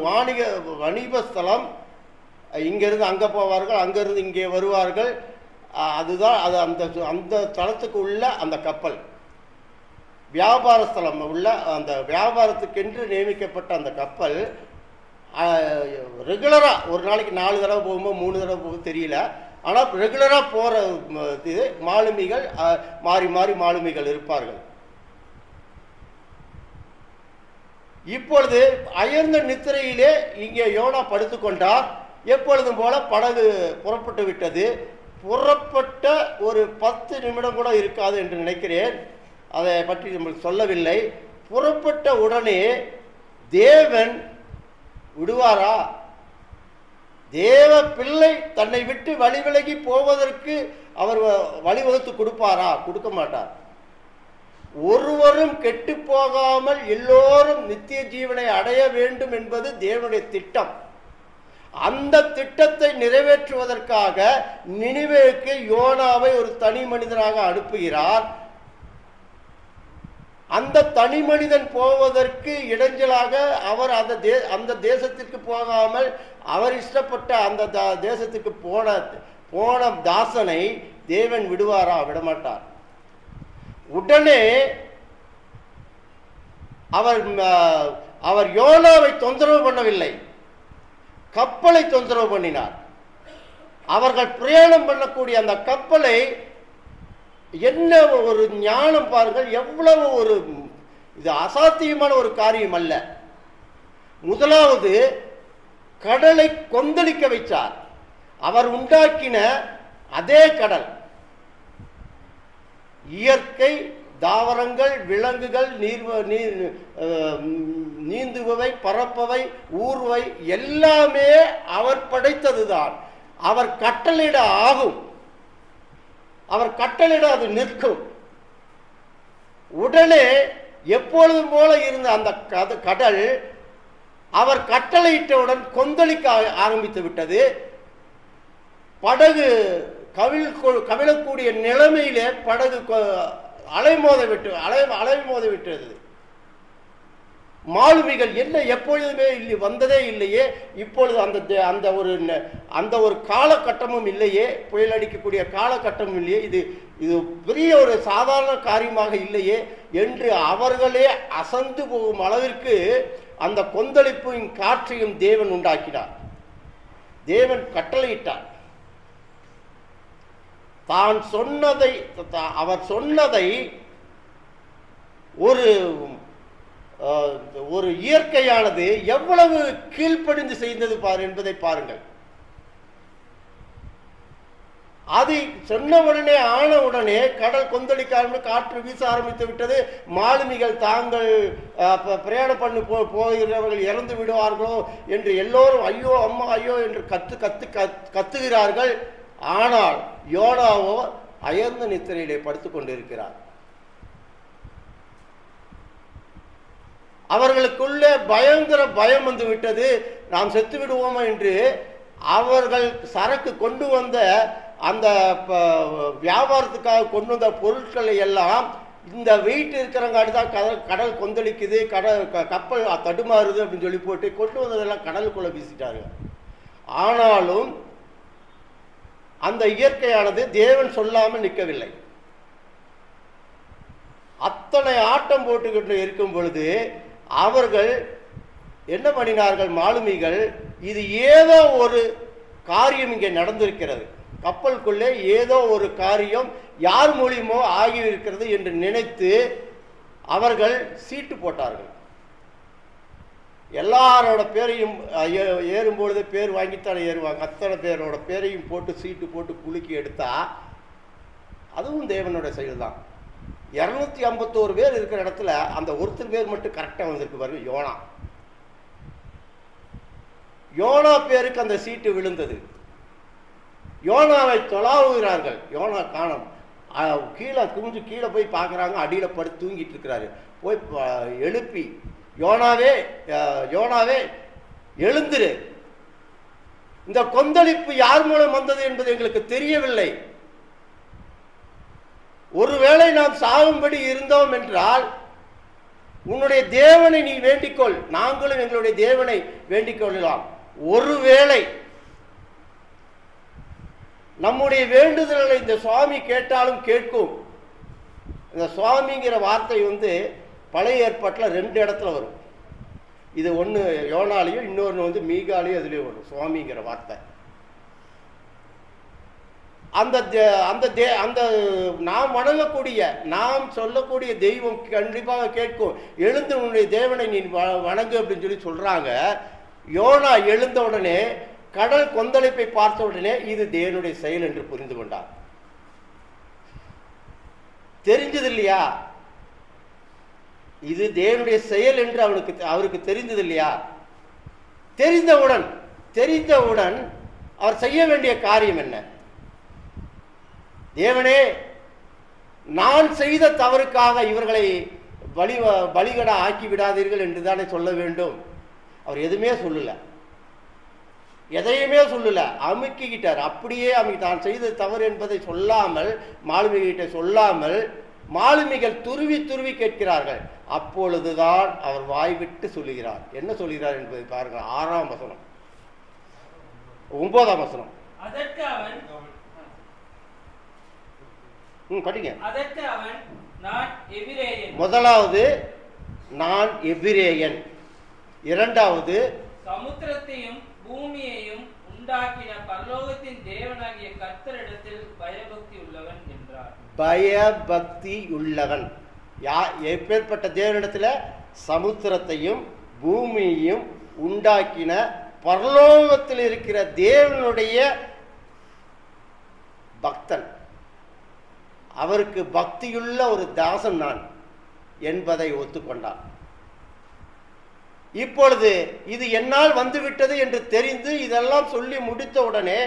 வணிக ஸ்தலம். இங்கிருந்து அங்கே போவார்கள், அங்கிருந்து இங்கே வருவார்கள். அதுதான் அது. அந்த தளத்துக்கு உள்ள அந்த கப்பல் வியாபார ஸ்தலம் உள்ள அந்த வியாபாரத்துக்கென்று நியமிக்கப்பட்ட அந்த கப்பல் ரெகுலராக ஒரு நாளைக்கு 4 தடவை போகும்போது 3 தடவை போகும் தெரியல. ஆனால் ரெகுலராக போகிற இது மாலுமிகள் மாறி மாறி மாலுமிகள் இருப்பார்கள். இப்பொழுது அயர்ந்த நித்திரையிலே இங்கே யோனா படுத்துக்கொண்டார். எப்பொழுதும் போல படகு புறப்பட்டு விட்டது. புறப்பட்ட ஒரு 10 நிமிடம் கூட இருக்காது என்று நினைக்கிறேன். அதை பற்றி நம்மளுக்கு சொல்லவில்லை. புறப்பட்ட உடனே தேவன் விடுவாரா? தேவ பிள்ளை தன்னை விட்டு வழி விலகி போவதற்கு அவர் வழிவகுத்து கொடுப்பாரா? கொடுக்க மாட்டார். ஒருவரும் கெட்டு போகாமல் எல்லோரும் நித்திய ஜீவனை அடைய வேண்டும் என்பது தேவனுடைய திட்டம். அந்த திட்டத்தை நிறைவேற்றுவதற்காக நினிவேக்கு யோனாவை ஒரு தனி மனிதனாக அனுப்புகிறார். அந்த அந்த தனி மனிதன் போவதற்கு இடைஞ்சலாக அவர் அந்த தேசத்திற்கு போகாமல் அவர் இஷ்டப்பட்ட அந்த தேசத்துக்கு போன தாசனை தேவன் விடுவாரா? விடமாட்டார். உடனே அவர் யோனாவை தொந்தரவு பண்ணவில்லை, கப்பலை தொந்தரவு பண்ணினார். அவர்கள் பிரயாணம் பண்ணக்கூடிய அந்த கப்பலை, என்ன ஒரு ஞானம் பாருங்கள், எவ்வளவு ஒரு இது அசாத்தியமான ஒரு காரியம் அல்ல. முதலாவது கடலை கொந்தளிக்க வைத்தார். அவர் உண்டாக்கின அதே கடல், இயற்கை தாவரங்கள், விலங்குகள், நீந்துபவை, பறப்பவை, ஊர்வை எல்லாமே அவர் படைத்ததுதான். அவர் கட்டளையிட ஆகும், அவர் கட்டளையிட அது நிற்கும். உடனே எப்பொழுதும் போல இருந்த அந்த கடல் அவர் கட்டளையிட்டவுடன் கொந்தளிக்க ஆரம்பித்து விட்டது. படகு கவிழக்கூடிய நிலைமையிலே படகு அலைமோத விட்டது. மாலுமிகள் என்ன எப்பொழுதுமே வந்ததே இல்லையே, இப்பொழுது அந்த ஒரு காலகட்டமும் இல்லையே, புயல் அடிக்கக்கூடிய காலகட்டமும் இல்லையே, இது பெரிய ஒரு சாதாரண காரியமாக இல்லையே என்று அவர்களே அசந்து போகும் அளவிற்கு அந்த கொந்தளிப்பையும் காற்றையும் தேவன் உண்டாக்கினார். தேவன் கட்டளையிட்டார். அவர் சொன்னதை ஒரு இயற்கையானது எவ்வளவு கீழ்ப்படிந்து செய்தது என்பதை பாருங்கள். அது சொன்ன உடனே ஆன உடனே கடல் கொந்தளிக்க ஆரம்பித்து காற்று வீச ஆரம்பித்து விட்டது. மாலுமிகள் தாங்கள் பிரயாணம் பண்ணி போகிறவர்கள் இறந்து விடுவார்களோ என்று எல்லோரும் ஐயோ அம்மா ஐயோ என்று கத்துகிறார்கள். ஆனால் யோனாவோ அயர்ந்த நித்திரையிலே படுத்துக் கொண்டிருக்கிறார். அவர்களுக்குள்ளே பயங்கர பயம் வந்து விட்டது. நாம் செத்து விடுவோமா என்று அவர்கள் சரக்கு கொண்டு வந்த அந்த வியாபாரத்துக்காக கொண்டு வந்த பொருட்களை எல்லாம் இந்த வெயிட் இருக்கிறங்காட்டி தான் கடல் கொந்தளிக்குது, கப்பல் தடுமாறுது அப்படின்னு சொல்லி போட்டு கொண்டு வந்ததெல்லாம் கடலுக்குள்ள வீசிட்டாங்க. ஆனாலும் அந்த இயற்கையானது தேவன் சொல்லாமல் நிற்கவில்லை. அத்தனை ஆட்டம் போட்டுக்கிட்டு இருக்கும் பொழுது அவர்கள் என்ன பண்ணினார்கள்? மாலுமிகள், இது ஏதோ ஒரு காரியம் இங்கே நடந்திருக்கிறது, கப்பலுக்குள்ளே ஏதோ ஒரு காரியம் யார் மூலியமோ ஆகியிருக்கிறது என்று நினைத்து அவர்கள் சீட்டு போட்டார்கள். எல்லாரோட பேரையும் ஏறும்பொழுது பேர் வாங்கித்தானே ஏறுவாங்க, அத்தனை பேரோட பேரையும் போட்டு சீட்டு போட்டு குலுக்கி எடுத்தா அதுவும் தேவனோட செயல் தான். 251 பேர் இருக்கிற இடத்துல அந்த ஒருத்தர் பேர் மட்டும் கரெக்டாக வந்திருக்கு பாருங்க, யோனா. யோனா பேருக்கு அந்த சீட்டு விழுந்தது. யோனாவை தொலாவுகிறார்கள். யோனா காணோம். கீழே குஞ்சு கீழே போய் பார்க்குறாங்க, அடியில் படுத்து தூங்கிட்டு இருக்கிறாரு. போய் எழுப்பி யோனாவே யோனாவே எழுந்திரு, இந்த கொந்தளிப்பு யார் மூலம் வந்தது என்பது எங்களுக்கு தெரியவில்லை. ஒருவேளை நாம் சாகும்படி இருந்தோம் என்றால் உன்னுடைய தேவனை நீ வேண்டிக்கொள், நாங்களும் எங்களுடைய தேவனை வேண்டிக் கொள்ளலாம். ஒருவேளை நம்முடைய வேண்டுதல்களை இந்த சுவாமி கேட்டாலும் கேட்கும். இந்த சுவாமிங்கிற வார்த்தை பழைய ஏற்பாட்டில் 2 இடத்துல வரும். இது ஒன்று யோனாலையும் இன்னொன்று மீகாலையும் அதுலேயும் வரும் சுவாமிங்கிற வார்த்தை. அந்த நாம் வணங்கக்கூடிய நாம் சொல்லக்கூடிய தெய்வம் கண்டிப்பாக கேட்கும். எழுந்து உன்னுடைய தேவனை நீ வணங்கு அப்படின்னு சொல்லி சொல்றாங்க. யோனா எழுந்த உடனே கடல் கொந்தளிப்பை பார்த்த உடனே இது தேவனுடைய செயல் என்று புரிந்து கொண்டார். தெரிஞ்சது இல்லையா? இது தேவனுடைய செயல் என்று அவருக்கு தெரிந்தது இல்லையா? தெரிந்தவுடன் அவர் செய்ய வேண்டிய காரியம் என்ன? தேவனே, நான் செய்த தவறுக்காக இவர்களை பலிகட ஆக்கி விடாதீர்கள் என்று தானே சொல்ல வேண்டும். அவர் எதுவுமே சொல்லல, எதையுமே சொல்லல, அமுக்கிக்கிட்டார். அப்படியே தான் செய்த தவறு என்பதை சொல்லாமல், மாலுமிகிட்ட சொல்லாமல் மாலுமிகள் துருவி துருவி கேட்கிறார்கள். அப்பொழுதுதான் அவர் வாய்விட்டு சொல்லுகிறார். என்ன சொல்கிறார் என்பதை பாருங்கள். 6ஆம் வசனம், 9ஆம் வசனம். அதற்கு அவன் படிங்க. அதற்கு அவன், நான் எபிரேயன். முதலாவது நான் எபிரேயன், இரண்டாவது சமுத்திரத்தையும் பூமியையும் உண்டாக்கின பரலோகத்தின் தேவனாகிய கர்த்தரிடத்தில் பயபக்தி உள்ளவன் என்றார். பயபக்தி உள்ளவன். எப்பேற்பட்ட தேவனிடத்துல? சமுத்திரத்தையும் பூமியையும் உண்டாக்கின பரலோகத்தில் இருக்கிற தேவனுடைய பக்தன். அவருக்கு பக்தியுள்ள ஒரு தாசன் நான் என்பதை ஒத்துக்கொண்டார். இப்பொழுது இது என்னால் வந்துவிட்டது என்று தெரிந்து இதெல்லாம் சொல்லி முடித்த உடனே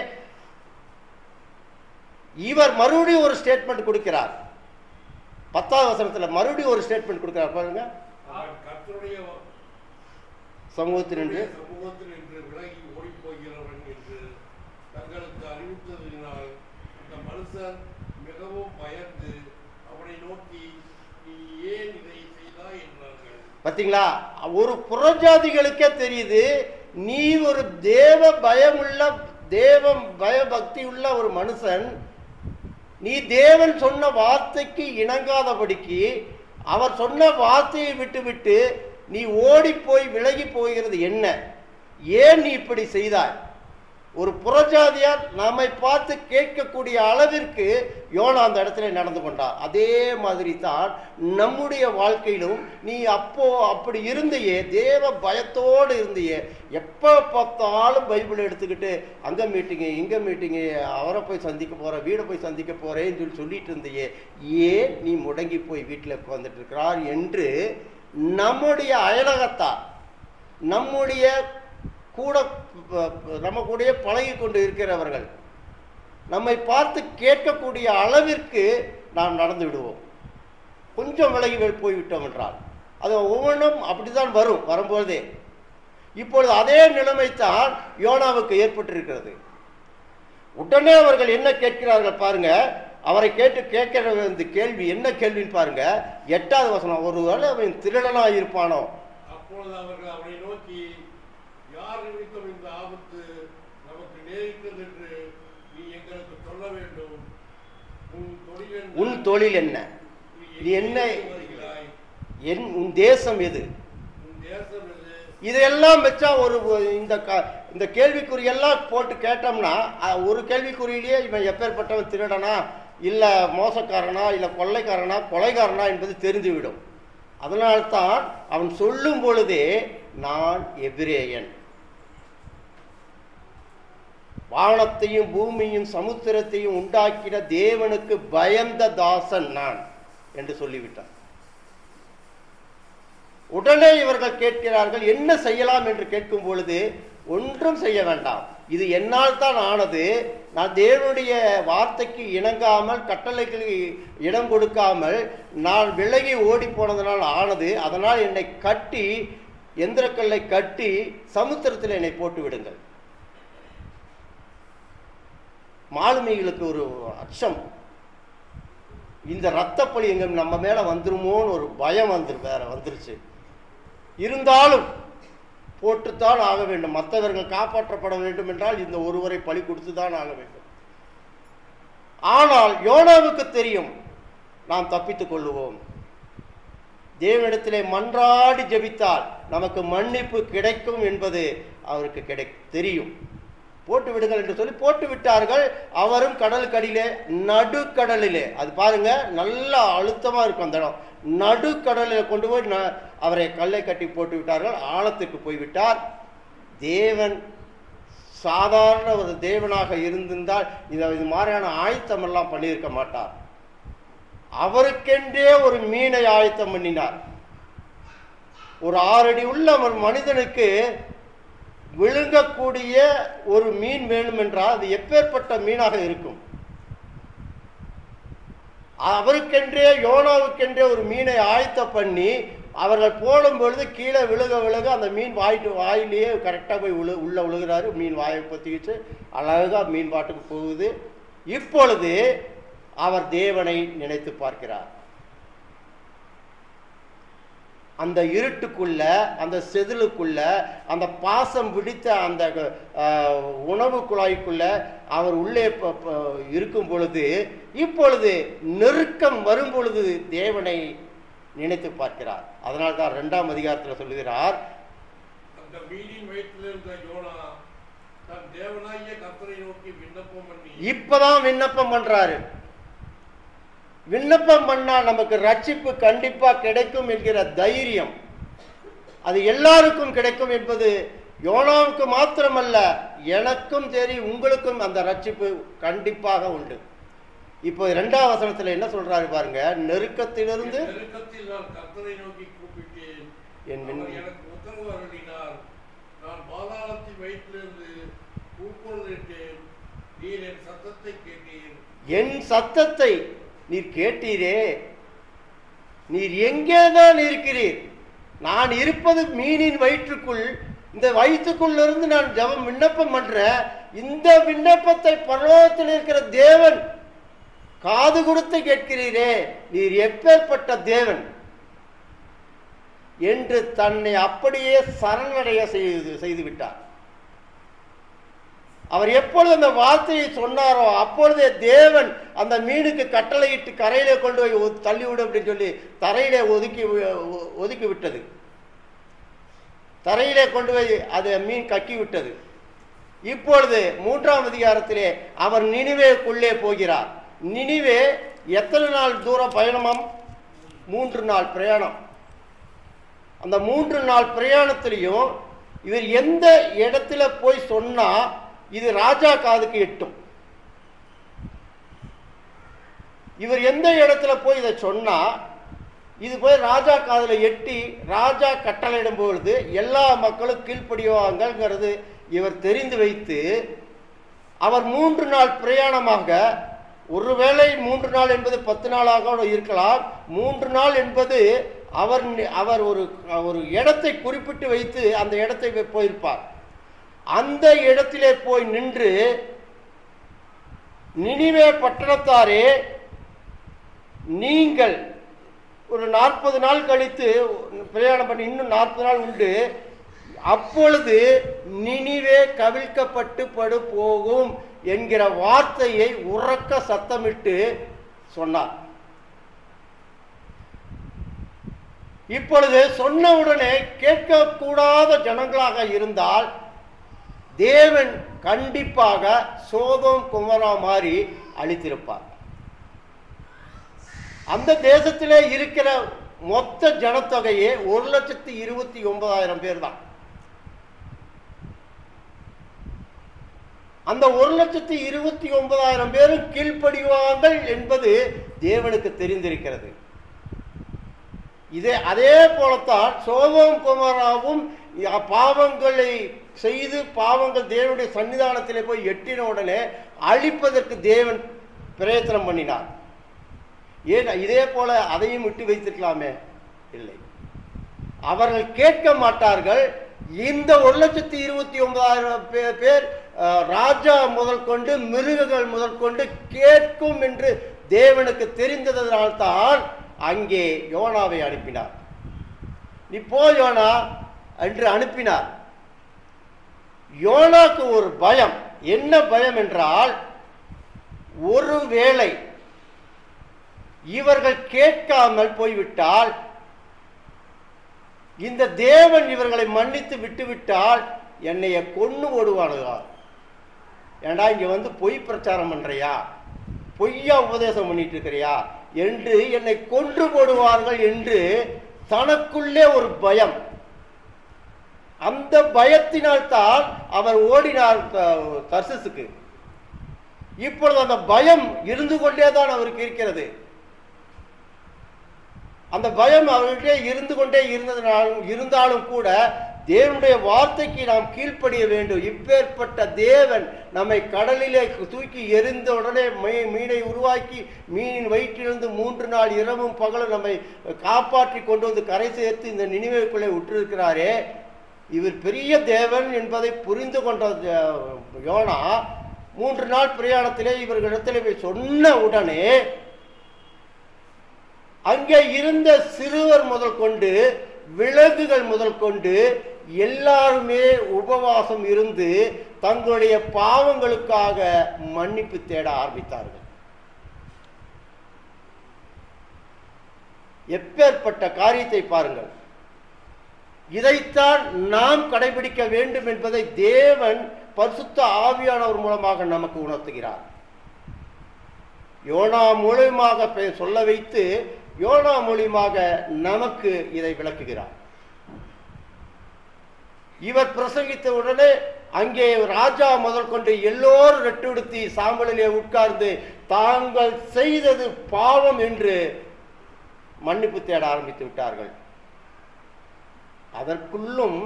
இவர் மறுபடியும் ஒரு ஸ்டேட்மெண்ட் கொடுக்கிறார். 10ஆம் வசனத்துல மறுபடியும் ஒரு ஸ்டேட்மெண்ட் கொடுக்கிறார் பாருங்க. சமூகத்தில் நின்று விலகி ஓடி போகிறவன் என்று தங்களுக்கு அறிவித்ததினால் அந்த மனுஷன் மிகவும் பயந்து அவனை நோக்கி, நீ ஏன் இதை செய்தாய் என்றார்கள். பார்த்தீங்களா? ஒரு புறஜாதிகளுக்கே தெரியுது, நீ ஒரு தேவ பயமுள்ள தேவ பயபக்தி உள்ள ஒரு மனுஷன், நீ தேவன் சொன்ன வார்த்தைக்கு இணங்காதபடிக்கு அவர் சொன்ன வார்த்தையை விட்டுவிட்டு நீ ஓடி போய் விலகி போகிறது என்ன? ஏன் நீ இப்படி செய்தாய்? ஒரு புறஜாதியார் நம்மை பார்த்து கேட்கக்கூடிய அளவிற்கு யோனா அந்த இடத்துல நடந்து கொண்டார். அதே மாதிரி தான் நம்முடைய வாழ்க்கையிலும் நீ அப்படி இருந்தையே, தேவ பயத்தோடு இருந்தையே, எப்போ பார்த்தாலும் பைபிள் எடுத்துக்கிட்டு அங்கே மீட்டிங்கு இங்கே மீட்டிங்கு, அவரை போய் சந்திக்க போகிறேன், வீடை போய் சந்திக்க போகிறேன்னு சொல்லிட்டு இருந்தையே, ஏன் நீ முடங்கி போய் வீட்டில் உட்கார்ந்துட்டு இருக்கிறார் என்று நம்முடைய அயலகத்தார், நம்முடைய கூட நம்ம கூட பழகி கொண்டு இருக்கிறவர்கள் நம்மை பார்த்து கேட்கக்கூடிய அளவிற்கு நாம் நடந்து விடுவோம். கொஞ்சம் விலகி போய்விட்டோம் என்றால் அது ஒவ்வொன்றும் அப்படித்தான் வரும்போதே. இப்பொழுது அதே நிலைமைத்தான் யோனாவுக்கு ஏற்பட்டிருக்கிறது. உடனே அவர்கள் என்ன கேட்கிறார்கள் பாருங்க. அவரை கேட்கிற இந்த கேள்வி என்ன கேள்வின்னு பாருங்க. 8வது வசனம். ஒருவேளை அவன் திருடனா இருப்பானோ? அப்பொழுது அவர்கள் அவனை நோக்கி, யார் நிமித்தம் இந்த ஆபத்து நமக்கு நேரிட்டது என்று நீ எங்களுக்கு சொல்ல வேண்டும். உன் தொழில் என்ன? நீ என்ன? உன் தேசம் எது? இதெல்லாம் வச்சா இந்த கேள்விக்குறியெல்லாம் போட்டு கேட்டோம்னா ஒரு கேள்விக்குறியிலேயே இவன் எப்பேற்பட்டவன், திருடனா இல்ல மோசக்காரனா இல்ல கொள்ளைக்காரனா கொலைகாரனா என்பது தெரிந்துவிடும். அதனால்தான் அவன் சொல்லும் பொழுதே நான் எபிரேயன், வானத்தையும் பூமியும் சமுத்திரத்தையும் உண்டாக்கின தேவனுக்கு பயந்த தாசன் நான் என்று சொல்லிவிட்டான். உடனே இவர்கள் கேட்கிறார்கள், என்ன செய்யலாம் என்று கேட்கும் பொழுது, ஒன்றும் செய்ய வேண்டாம், இது என்னால் தான் ஆனது, நான் தேவனுடைய வார்த்தைக்கு இணங்காமல் கட்டளைக்கு இடம் கொடுக்காமல் நான் விலகி ஓடி போனதனால் ஆனது. அதனால் என்னை கட்டி, எந்திரக்கல்லை கட்டி சமுத்திரத்தில் என்னை போட்டு விடுங்கள். மாலுமிகளுக்கு ஒரு அச்சம், இந்த இரத்தப்பழி எங்க நம்ம மேல வந்துருமோன்னு ஒரு பயம் வந்துருச்சு. இருந்தாலும் போட்டுத்தான் ஆக வேண்டும். மற்றவர்கள் காப்பாற்றப்பட வேண்டும் என்றால் இந்த ஒருவரை பலி கொடுத்துதான் ஆக வேண்டும். ஆனால் யோனாவுக்கு தெரியும், நாம் தப்பித்துக் கொள்ளுவோம். தேவனிடத்திலே மன்றாடி ஜெபித்தால் நமக்கு மன்னிப்பு கிடைக்கும் என்பது அவருக்கு தெரியும். போட்டு விடுங்கள் என்று சொல்லி போட்டு விட்டார்கள். அவரும் கடலுக்கடியிலே, நடுக்கடலிலே, அது பாருங்க நல்ல அழுத்தமா இருக்கும் அந்த இடம், நடுக்கடலில் கொண்டு போய் அவரை கல்லை கட்டி போட்டு விட்டார்கள். ஆழத்துக்கு போய்விட்டார். தேவன் சாதாரண ஒரு தேவனாக இருந்திருந்தால் இது மாதிரியான ஆயத்தம் எல்லாம் பண்ணியிருக்க மாட்டார். அவருக்கென்றே ஒரு மீனை ஆயத்தம் பண்ணினார். ஒரு 6 அடி உள்ள ஒரு மனிதனுக்கு விழுங்கக்கூடிய ஒரு மீன் வேணும் என்றால் அது எப்பேற்பட்ட மீனாக இருக்கும்? அவருக்கென்றே, யோனாவுக்கென்றே ஒரு மீனை ஆயத்தம் பண்ணி அவர்கள் போடும் பொழுது கீழே விழுக அந்த மீன் வாயிலேயே கரெக்டாக போய் உள்ள விழுகிறாரு. மீன் வாயை பொத்திக்கிட்டு அழகாக மீன் பாட்டுக்கு போகுது. இப்பொழுது அவர் தேவனை நினைத்து பார்க்கிறார். அந்த இருட்டுக்குள்ள, அந்த செதிலுக்குள்ள, அந்த பாசம் பிடித்த அந்த உணவு குழாய்க்குள்ள அவர் உள்ளே இருக்கும் பொழுது, இப்பொழுது நெருக்கம் வரும் பொழுது தேவனை நினைத்து பார்க்கிறார். அதனால்தான் 2ஆம் அதிகாரத்தில் சொல்லுகிறார், அந்த மீனின் வயிற்றில் இருந்த யோனா தன் தேவனாகிய கர்த்தரை நோக்கி விண்ணப்பம் பண்ணி, இப்பதான் விண்ணப்பம் பண்றாரு. விண்ணப்பம் பண்ணா நமக்கு ரட்சிப்பு கண்டிப்பா கிடைக்கும் என்கிற தைரியம், அது எல்லாருக்கும் கிடைக்கும் என்பது யோனாவுக்கு மாத்திரமல்ல, எனக்கும் சரி உங்களுக்கும் அந்த ரட்சிப்பு கண்டிப்பாக உண்டு. இப்போ 2ஆம் வசனத்துல என்ன சொல்றாரு பாருங்க, நெருக்கத்திலிருந்து நெருக்கத்தில் நான் கர்த்தரை நோக்கி கூப்பிட்டேன், அவர் எனக்கு உத்தரவு அருளினார். நான் பாதாளத்தின் வயிற்றிலிருந்து கூக்குரலிட்டேன், நீர் என் சத்தத்தை கேட்டீர். என் சத்தத்தை நீர் கேட்டீரே, நீர் எங்கேதான் இருக்கிறீர்? நான் இருப்பது மீனின் வயிற்றுக்குள், இந்த வயிற்றுக்குள்ள இருந்து நான் ஜெபம் விண்ணப்பம் பண்றேன். இந்த விண்ணப்பத்தை பரலோகத்தில் இருக்கிற தேவன் காது கொடுத்து கேட்கிறீரே, நீர் எப்பேற்பட்ட தேவன் என்று தன்னை அப்படியே சரணடைய செய்து விட்டார். அவர் எப்பொழுது அந்த வார்த்தையை சொன்னாரோ அப்பொழுதே தேவன் அந்த மீனுக்கு கட்டளையிட்டு கரையிலே கொண்டு போய் தள்ளிவிடு அப்படின்னு சொல்லி தரையிலே ஒதுக்கி விட்டது. தரையிலே கொண்டு போய் அது மீன் கக்கி விட்டது. இப்பொழுது 3ஆம் அதிகாரத்திலே அவர் நினிவேக்குள்ளே போகிறார். நினிவே எத்தனை நாள் தூரம் பயணமாம்? 3 நாள் பிரயாணம். அந்த 3 நாள் பிரயாணத்திலையும் இவர் எந்த இடத்துல போய் சொன்னா இது ராஜா காதுக்கு எட்டும், இவர் எந்த இடத்துல போய் இதை சொன்னா இது போய் ராஜா காதுல எட்டி ராஜா கட்டளையிடும் பொழுது எல்லா மக்களும் கீழ்ப்படிவாங்கிறது இவர் தெரிந்து வைத்து, அவர் 3 நாள் பிரயாணமாக, ஒருவேளை 3 நாள் என்பது 10 நாளாக இருக்கலாம், 3 நாள் என்பது அவர் ஒரு இடத்தை குறிப்பிட்டு வைத்து அந்த இடத்தை போயிருப்பார். அந்த இடத்திலே போய் நின்று, நினிவே பட்டணத்தாரே, நீங்கள் ஒரு 40 நாள் கழித்து பிரயாணம் பண்ணி இன்னும் 40 நாள் உண்டு, அப்பொழுது நினிவே கவிழ்க்கப்பட்டு படு போகும் என்கிற வார்த்தையை உறக்க சத்தமிட்டு சொன்னார். இப்பொழுது சொன்னவுடனே கேட்கக்கூடாத ஜனங்களாக இருந்தால் தேவன் கண்டிப்பாக சோதோம் குமரா மாதிரி அழித்திருப்பார். அந்த தேசத்திலே இருக்கிற மொத்த ஜனத்தொகையே 1,29,000 பேர் தான். அந்த 1,29,000 பேரும் கீழ்ப்படிவார்கள் என்பது தேவனுக்கு தெரிந்திருக்கிறது. அதே போலத்தான் சோதோம் குமராவும் பாவங்களை செய்து பாவங்கள் தேவனுடைய சன்னிதானத்திலே போய் எட்டின உடனே அழிப்பதற்கு தேவன் பிரயத்தனம் பண்ணினார். ஏன் இதே போல அதையும் விட்டு வைத்திருக்கலாமே? இல்லை, அவர்கள் கேட்க மாட்டார்கள். இந்த 1,29,000 பேர் ராஜா முதல் கொண்டு மிருகங்கள் முதல் கொண்டு கேட்கும் என்று தேவனுக்கு தெரிந்ததனால்தான் அங்கே யோனாவை அனுப்பினார். நீ போ யோனா என்று அனுப்பினார். யோனாக்கு ஒரு பயம். என்ன பயம் என்றால், ஒருவேளை இவர்கள் கேட்காமல் போய்விட்டால், இந்த தேவன் இவர்களை மன்னித்து விட்டுவிட்டால் என்னைய கொன்னு ஓடுவானுங்க. ஏண்டா இங்க வந்து பொய் பிரச்சாரம் பண்றியா, பொய்யா உபதேசம் பண்ணிட்டு இருக்கிறியா என்று என்னை கொன்று போடுவார்கள் என்று தனக்குள்ளே ஒரு பயம். அந்த பயத்தினால் தான் அவர் ஓடினார் தர்சீசுக்கு. இப்பொழுது அந்த பயம் இருந்து கொண்டே தான் அவருக்கு இருக்கிறது. அந்த பயம் அவர்கிட்ட இருந்து கொண்டே இருந்தாலும் கூட தேவனுடைய வார்த்தைக்கு நாம் கீழ்ப்படிய வேண்டும். இப்பேற்பட்ட தேவன் நம்மை கடலிலே தூக்கி எரிந்த உடனே மீனை உருவாக்கி மீனின் வயிற்றிலிருந்து 3 நாள் இரவும் பகலும் நம்மை காப்பாற்றி கொண்டு வந்து கரை சேர்த்து இந்த நினிவேக்குள்ளே விட்டிருக்கிறாரே, இவர் பெரிய தேவன் என்பதை புரிந்து கொண்ட யோனா 3 நாள் பிரயாணத்திலே இவர்களிடத்திலே போய் சொன்ன உடனே அங்கே இருந்த சிறுவர் முதல் கொண்டு விலங்குகள் முதல் கொண்டு எல்லாருமே உபவாசம் இருந்து தங்களுடைய பாவங்களுக்காக மன்னிப்பு தேட ஆரம்பித்தார்கள். எப்பேற்பட்ட காரியத்தை பாருங்கள். இதைத்தான் நாம் கடைபிடிக்க வேண்டும் என்பதை தேவன் பரிசுத்த ஆவியானவர் மூலமாக நமக்கு உணர்த்துகிறார். யோனா மூலமாக சொல்ல வைத்து யோனா மூலமாக நமக்கு இதை விளக்குகிறார். இவர் பிரசங்கித்த உடனே அங்கே ராஜா முதல் கொண்டு எல்லோரும் ரெட்டுடுத்தி சாம்பலிலே உட்கார்ந்து தாங்கள் செய்தது பாவம் என்று மன்னிப்பு தேட ஆரம்பித்து விட்டார்கள். அதற்குள்ளும்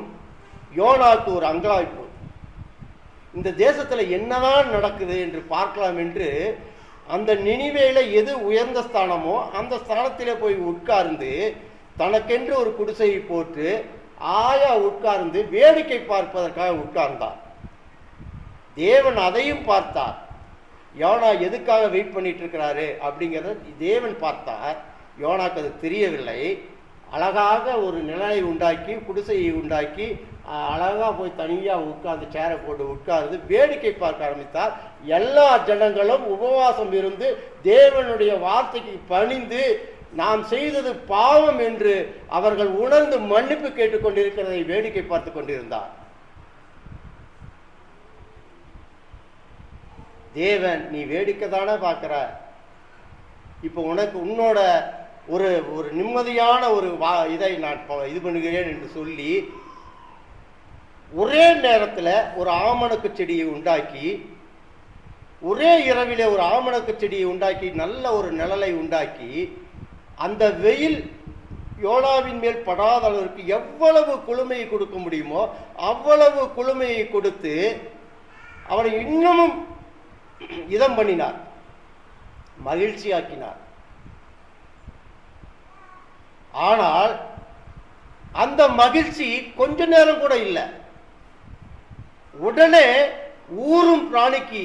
யோனாக்கு ஒரு அங்கலாய்ப்பு, இந்த தேசத்துல என்னதான் நடக்குது என்று பார்க்கலாம் என்று அந்த நினிவேல எது உயர்ந்த ஸ்தானமோ அந்த ஸ்தானத்திலே போய் உட்கார்ந்து தனக்கென்று ஒரு குடிசையை போட்டு ஆயா உட்கார்ந்து வேடிக்கை பார்ப்பதற்காக உட்கார்ந்தார். தேவன் அதையும் பார்த்தார். யோனா எதுக்காக வெயிட் பண்ணிட்டு இருக்கிறாரு அப்படிங்கிறத தேவன் பார்த்தார். யோனாக்கு அது தெரியவில்லை. அழகாக ஒரு நிலையை உண்டாக்கி குடிசையை உண்டாக்கி அழகாக போய் தனியாக உட்கார்ந்து சேரை போட்டு உட்கார்ந்து வேடிக்கை பார்க்க ஆரம்பித்தார். எல்லா ஜனங்களும் உபவாசம் இருந்து தேவனுடைய வார்த்தைக்கு பணிந்து நாம் செய்தது பாவம் என்று அவர்கள் உணர்ந்து மன்னிப்பு கேட்டுக்கொண்டிருக்கிறதை வேடிக்கை பார்த்து கொண்டிருந்தார். தேவன், நீ வேடிக்கை தானே பார்க்கிற, இப்போ உனக்கு உன்னோட ஒரு ஒரு நிம்மதியான ஒரு இதை நான் இது பண்ணுகிறேன் என்று சொல்லி ஒரே நேரத்தில் ஒரு ஆமணக்கு செடியை உண்டாக்கி, ஒரே இரவிலே ஒரு ஆமணக்கு செடியை உண்டாக்கி, நல்ல ஒரு நிழலை உண்டாக்கி, அந்த வெயில் யோனாவின் மேல் படாத அளவிற்கு எவ்வளவு குளுமையை கொடுக்க முடியுமோ அவ்வளவு குளுமையை கொடுத்து அவனை இன்னமும் இதம் பண்ணினார், மகிழ்ச்சியாக்கினார். ஆனால் அந்த மகிழ்ச்சி கொஞ்ச நேரம் கூட இல்லை. உடனே ஊரும் பிராணிக்கு,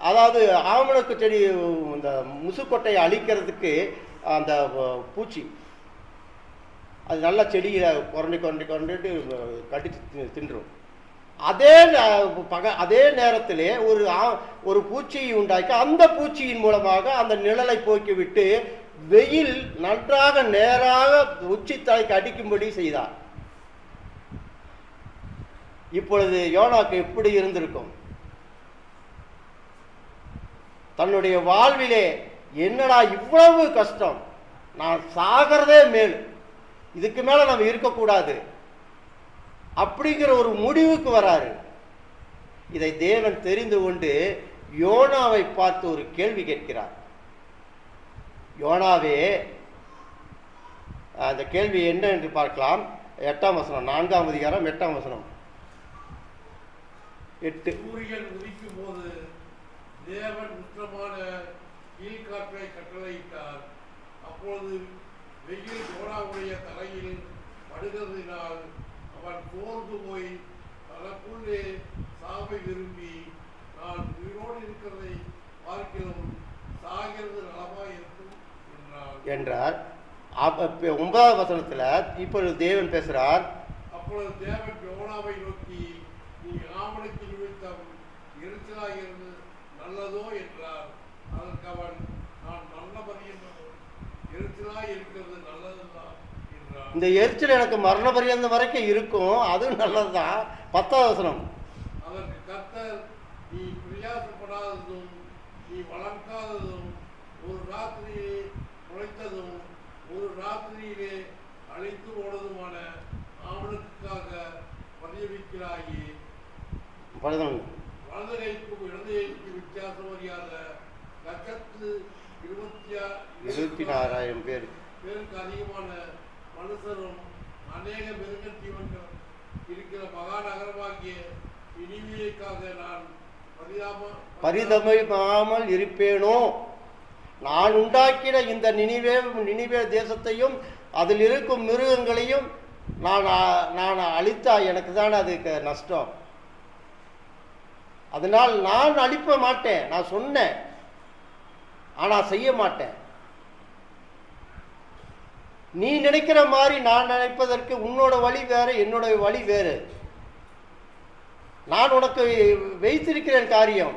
அதாவது ஆமணக்கு செடி இந்த முசுக்கொட்டையை அழிக்கிறதுக்கு அந்த பூச்சி அது நல்லா செடியில கொண்டுட்டு கடிச்சு தின்றும். அதே நேரத்திலே ஒரு பூச்சியை உண்டாக்கி அந்த பூச்சியின் மூலமாக அந்த நிழலை போக்கிவிட்டு வெயில் நன்றாக நேராக உச்சி தலைக்கு அடிக்கும்படி செய்தார். இப்பொழுது யோனாக்கு எப்படி இருந்திருக்கும்? தன்னுடைய வாழ்விலே என்னடா இவ்வளவு கஷ்டம், நான் சாகிறதே மேல், இதுக்கு மேல நம்ம இருக்கக்கூடாது அப்படிங்கிற ஒரு முடிவுக்கு வராரு. இதை தேவன் தெரிந்து கொண்டு யோனாவை பார்த்து ஒரு கேள்வி கேட்கிறார். யோனாவே, அந்த கேள்வி என்ன என்று பார்க்கலாம். 8ஆம் வசனம், 4ஆம் அதிகாரம் 8ஆம் வசனம். 8. சூரியன் உதிக்கும் போது தேவன் உச்சமான கீழ்காற்றை கட்டளையிட்டார். அப்பொழுது வெயில் யோனாவுடைய தலையில் படுகிறதினால் அவன் சோர்ந்து போய் தனக்குள்ளே சாவை விரும்பி, நான் உயிரோடு இருக்கிறதை பார்க்கிறோம், சாகிறது நலமாய் இருக்கும் என்றார். 9ஆம் வசனத்துல இப்பொழுது தேவன் பேசுறார். அப்பொழுது தேவன் யோனாவை நோக்கி, நீ ஆமணக்கு நிமித்தம் எரிச்சலாகிறது நல்லதோ என்றார். அதற்கு அவன், நான் நல்ல பரியந்தம் எரிச்சலாய் இருக்கிறது நல்லதுதான் என்றார். இந்த எரிச்சல் எனக்கு மரண பரியந்தம் வரைக்கும் இருக்கும், அது நல்லதுதான். 10ஆம் வசனம். அதற்கு கர்த்தர், நீ பிரயாசப்படாததும் நீ வளர்க்காததும் ஒரு ராத்திரியிலே முளைத்ததும் ஒரு ராத்திரியிலே அழித்து ஓடுதுமான ஆமணக்குக்காக பரிதபிக்கிறாயே. வலது கைக்கும் இடது கைக்கும் வித்தியாசம் அறியாத 1,24,000 பேருக்கு அதிகமான மனுஷரும் அநேக மிருக ஜீவன்கள் இருக்கிற மகாநகரமாகிய நினிவேக்காக நான் பரிதபிக்காமல் இருப்பேனோ? நான் உண்டாக்கின இந்த நினிவே தேசத்தையும் அதில் இருக்கும் மிருகங்களையும் நான் அழித்தா எனக்கு தான் அதுக்கு நஷ்டம். அதனால் நான் அழிப்ப மாட்டேன். நான் சொன்னேன், ஆனா செய்ய மாட்டேன். நீ நினைக்கிற மாதிரி நான் நினைப்பதற்கு உன்னோட வழி வேறு, என்னோட வழி வேறு. நான் உனக்கு வைத்திருக்கிறேன் காரியம்,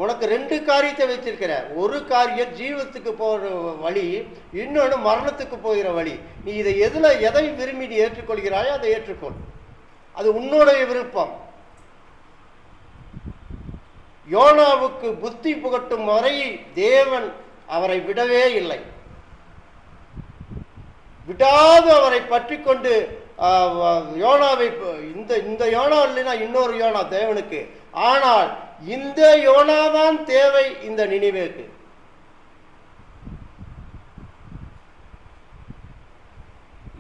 உனக்கு 2 காரியத்தை வைத்திருக்கிறேன். ஒரு காரியம் ஜீவத்துக்கு போகிற வழி, இன்னொன்று மரணத்துக்கு போகிற வழி. நீ இதை எதை விரும்பி நீ ஏற்றுக்கொள்கிறாயோ அதை ஏற்றுக்கொள், அது உன்னுடைய விருப்பம். யோனாவுக்கு புத்தி புகட்டும் வரை தேவன் அவரை விடவே இல்லை. விடாது அவரை பற்றி கொண்டு யோனாவை, இந்த யோனா இல்லைன்னா இன்னொரு யோனா தேவனுக்கு, ஆனால் இந்த யோனாதான் தேவை இந்த நினிவேக்கு.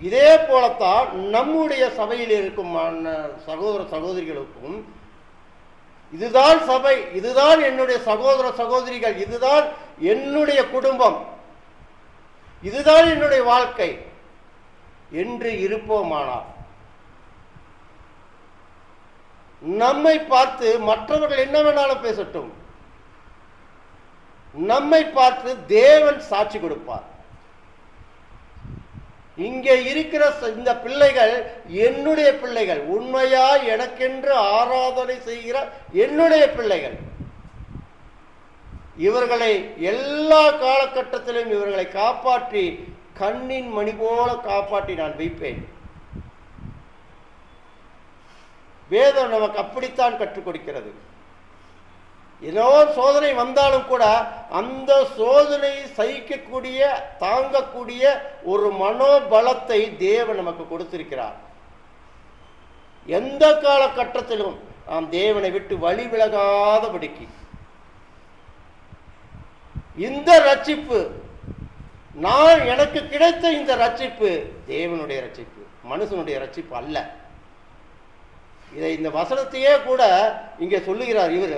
இதே போலத்தான் நம்முடைய சபையில் இருக்கும் சகோதர சகோதரிகளுக்கும், இதுதான் சபை, இதுதான் என்னுடைய சகோதர சகோதரிகள், இதுதான் என்னுடைய குடும்பம், இதுதான் என்னுடைய வாழ்க்கை என்று இருப்போமானால், நம்மை பார்த்து மற்றவர்கள் என்ன வேணாலும் பேசட்டும், நம்மை பார்த்து தேவன் சாட்சி கொடுப்பார். இங்கே இருக்கிற இந்த பிள்ளைகள் என்னுடைய பிள்ளைகள், உண்மையா எனக்கென்று ஆராதனை செய்கிற என்னுடைய பிள்ளைகள். இவர்களை எல்லா காலகட்டத்திலும் இவர்களை காப்பாற்றி கண்ணின் மணி போல காப்பாற்றி நான் வைப்பேன். வேதம் நமக்கு அப்படித்தான் கற்றுக் கொடுக்கிறது. ஏதோ சோதனை வந்தாலும் கூட அந்த சோதனையை சகிக்கக்கூடிய, தாங்கக்கூடிய ஒரு மனோபலத்தை தேவன் நமக்கு கொடுத்திருக்கிறார். எந்த காலகட்டத்திலும் நாம் தேவனை விட்டு வழி விலகாதபடிக்கு. இந்த ரட்சிப்பு, எனக்கு கிடைத்த இந்த ரட்சிப்பு தேவனுடைய ரட்சிப்பு, மனுஷனுடைய ரட்சிப்பு அல்ல. இதை இந்த வசனத்தையே கூட இங்கே சொல்லுகிறார் இவர்,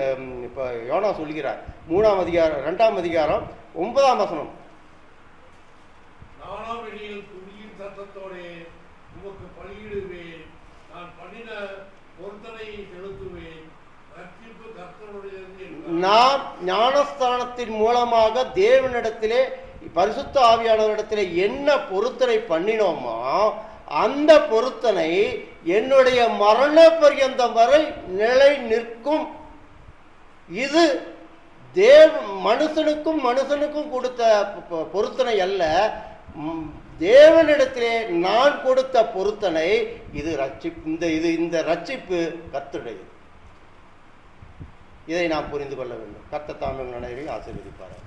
இப்போ யோனா சொல்லுகிறார் 3ஆம் அதிகாரம் 2ஆம் அதிகாரம் 9ஆம் வசனம். 4ஆம் வெளியில் துணியின் சத்தத்தோடே உமக்கு பலியிடுவேன், நான் பண்ணின பொருத்தனை செலுத்துவேன், ரட்சிப்பு கர்த்தருடையது. நாம் ஞானஸ்தானத்தின் மூலமாக தேவனிடத்திலே, பரிசுத்த ஆவியானவரிடத்திலே என்ன பொருத்தனை பண்ணினோமோ அந்த பொருத்தனை என்னுடைய மரண பர்யந்தம் வரை நிலை நிற்கும். இது மனுஷனுக்கும் கொடுத்த பொருத்தனை அல்ல, தேவனிடத்திலே நான் கொடுத்த பொருத்தனை. இது இந்த ரட்சிப்பு கர்த்தருடையது. இதை நாம் புரிந்து கொள்ள வேண்டும். கர்த்தர் தாமே உங்கள் அனைவரையும் ஆசீர்வதிப்பார்.